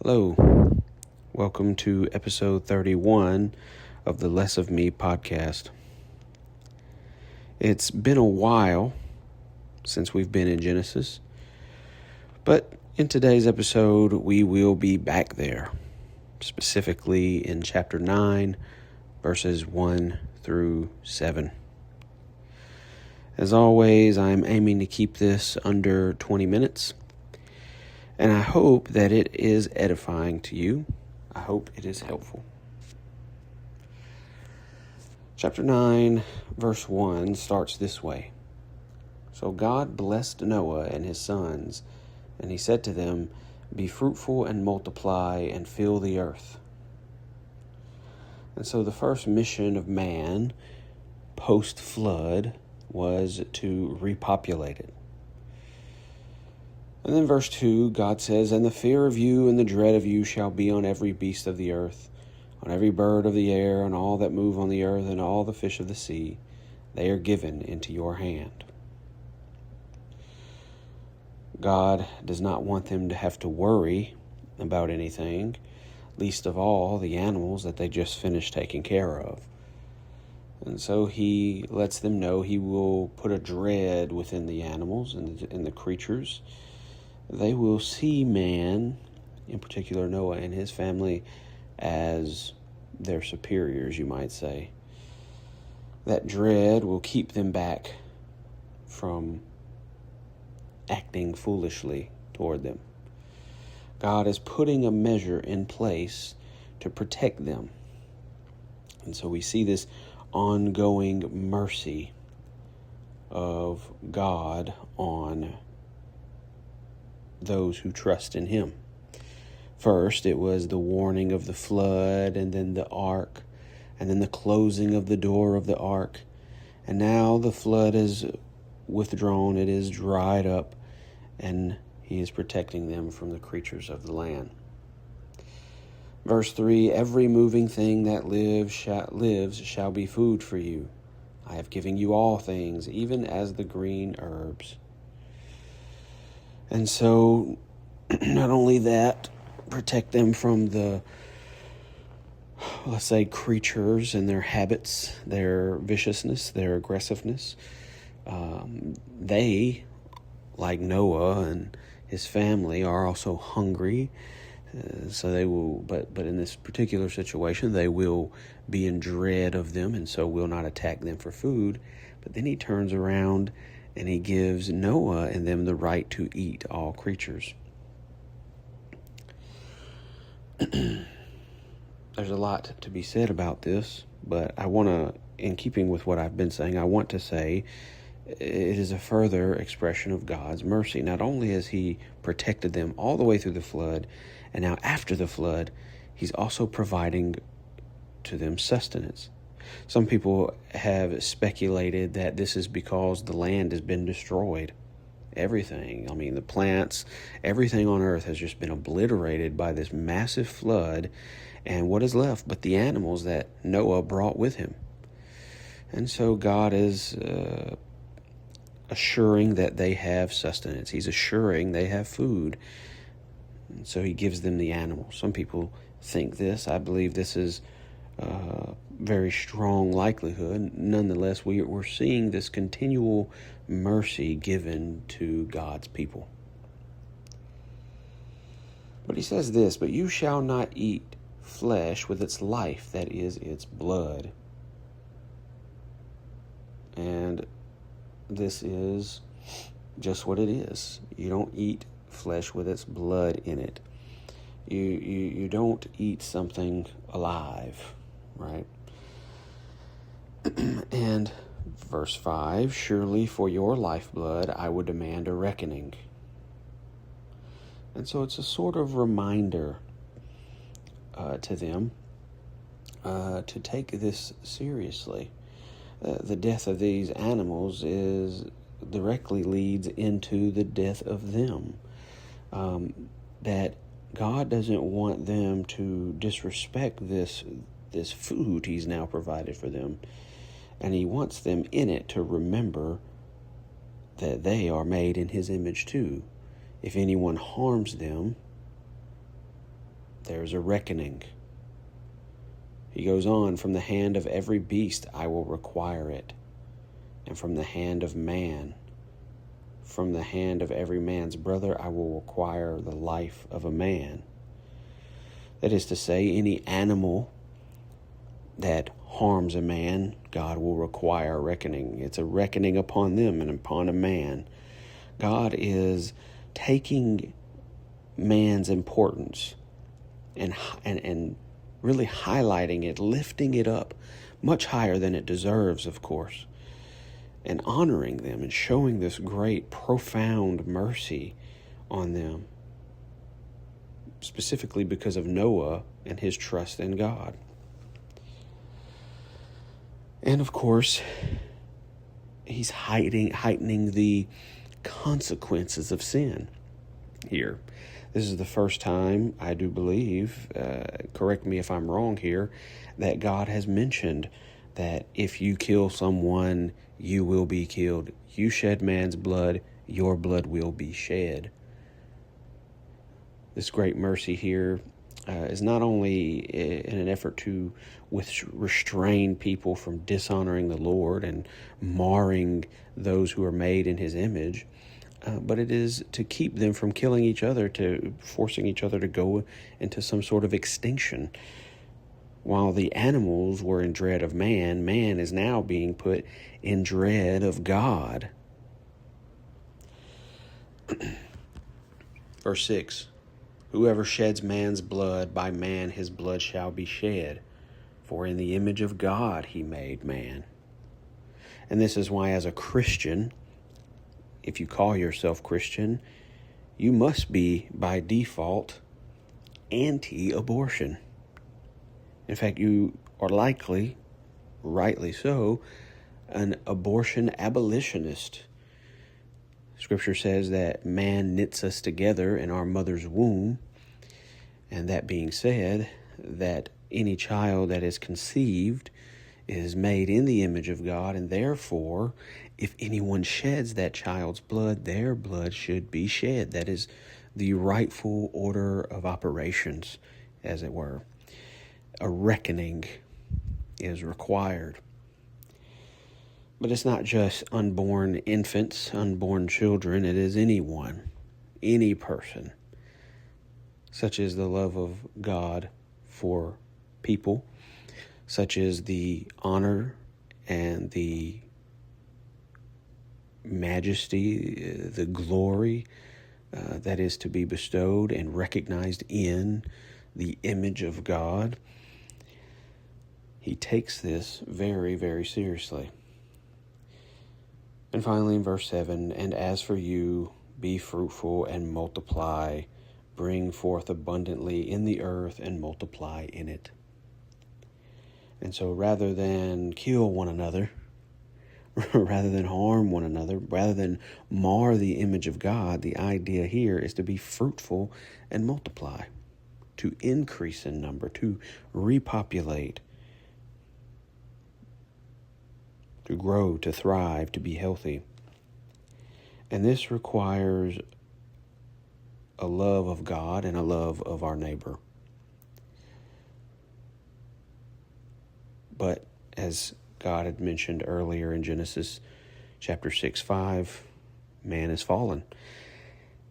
Hello, welcome to episode 31 of the Less of Me podcast. It's been a while since we've been in Genesis, but in today's episode we will be back there, specifically in chapter 9, verses 1 through 7. As always, I'm aiming to keep this under 20 minutes. And I hope that it is edifying to you. I hope it is helpful. Chapter 9, verse 1 starts this way. So God blessed Noah and his sons, and he said to them, "Be fruitful and multiply and fill the earth." And so the first mission of man, post-flood, was to repopulate it. And then verse 2, God says, "And the fear of you and the dread of you shall be on every beast of the earth, on every bird of the air, on all that move on the earth, and all the fish of the sea. They are given into your hand." God does not want them to have to worry about anything, least of all the animals that they just finished taking care of. And so he lets them know he will put a dread within the animals and the creatures. They will see man, in particular Noah and his family, as their superiors, you might say. That dread will keep them back from acting foolishly toward them. God is putting a measure in place to protect them. And so we see this ongoing mercy of God on those who trust in him. First, it was the warning of the flood, and then the ark, and then the closing of the door of the ark. And now the flood is withdrawn, it is dried up, and he is protecting them from the creatures of the land. Verse 3, "Every moving thing that lives shall be food for you. I have given you all things, even as the green herbs." And so, not only that, protect them from the, let's say, creatures and their habits, their viciousness, their aggressiveness. They, like Noah and his family, are also hungry. So they will, but in this particular situation, they will be in dread of them, and so will not attack them for food. But then he turns around and he gives Noah and them the right to eat all creatures. There's a lot to be said about this, but I want to, in keeping with what I've been saying, I want to say it is a further expression of God's mercy. Not only has he protected them all the way through the flood, and now after the flood, he's also providing to them sustenance. Some people have speculated that this is because the land has been destroyed. Everything, the plants, everything on earth has just been obliterated by this massive flood, and what is left but the animals that Noah brought with him. And so God is assuring that they have sustenance. He's assuring they have food. And so he gives them the animals. Some people think this. I believe this is very strong likelihood. Nonetheless, we're seeing this continual mercy given to God's people. But he says this, "But you shall not eat flesh with its life, that is, its blood." And this is just what it is. You don't eat flesh with its blood in it. You don't eat something alive, right? And verse 5, "Surely for your lifeblood I would demand a reckoning." And so it's a sort of reminder to them to take this seriously. The death of these animals directly leads into the death of them. That God doesn't want them to disrespect this food he's now provided for them. And he wants them in it to remember that they are made in his image too. If anyone harms them, there's a reckoning. He goes on, from the hand of every beast I will require it, and from the hand of man, from the hand of every man's brother, I will require the life of a man. That is to say, any animal that harms a man, God will require a reckoning. It's a reckoning upon them and upon a man. God is taking man's importance and really highlighting it, lifting it up much higher than it deserves, of course, and honoring them and showing this great, profound mercy on them, specifically because of Noah and his trust in God. And of course, he's heightening the consequences of sin here. This is the first time, I do believe, correct me if I'm wrong here, that God has mentioned that if you kill someone, you will be killed. You shed man's blood, your blood will be shed. This great mercy here is not only in an effort to restrain people from dishonoring the Lord and marring those who are made in his image, but it is to keep them from killing each other, to forcing each other to go into some sort of extinction. While the animals were in dread of man, man is now being put in dread of God. Verse 6, whoever sheds man's blood, by man his blood shall be shed, for in the image of God he made man. And this is why, as a Christian, if you call yourself Christian, you must be, by default, anti-abortion. In fact, you are likely, rightly so, an abortion abolitionist. Scripture says that man knits us together in our mother's womb, and that being said, that any child that is conceived is made in the image of God, and therefore, if anyone sheds that child's blood, their blood should be shed. That is the rightful order of operations, as it were. A reckoning is required. But it's not just unborn infants, unborn children. It is anyone, any person. Such is the love of God for people. Such is the honor and the majesty, the glory that is to be bestowed and recognized in the image of God. He takes this very, very seriously. And finally, in verse 7, and as for you, be fruitful and multiply, bring forth abundantly in the earth and multiply in it. And so rather than kill one another, rather than harm one another, rather than mar the image of God, the idea here is to be fruitful and multiply, to increase in number, to repopulate, to grow, to thrive, to be healthy. And this requires a love of God and a love of our neighbor. But as God had mentioned earlier in Genesis chapter 6:5, man is fallen.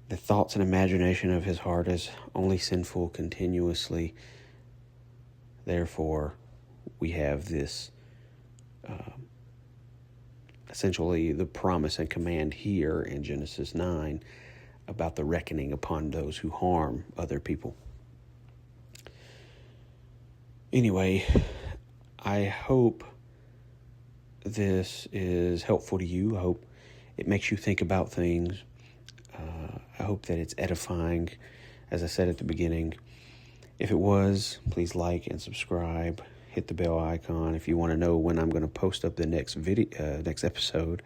The thoughts and imagination of his heart is only sinful continuously. Therefore, we have this essentially the promise and command here in Genesis 9 about the reckoning upon those who harm other people. Anyway, I hope this is helpful to you. I hope it makes you think about things. I hope that it's edifying, as I said at the beginning. If it was, please like and subscribe. Hit the bell icon if you want to know when I'm going to post up the next episode.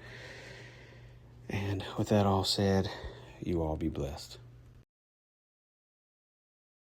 And with that all said, you all be blessed.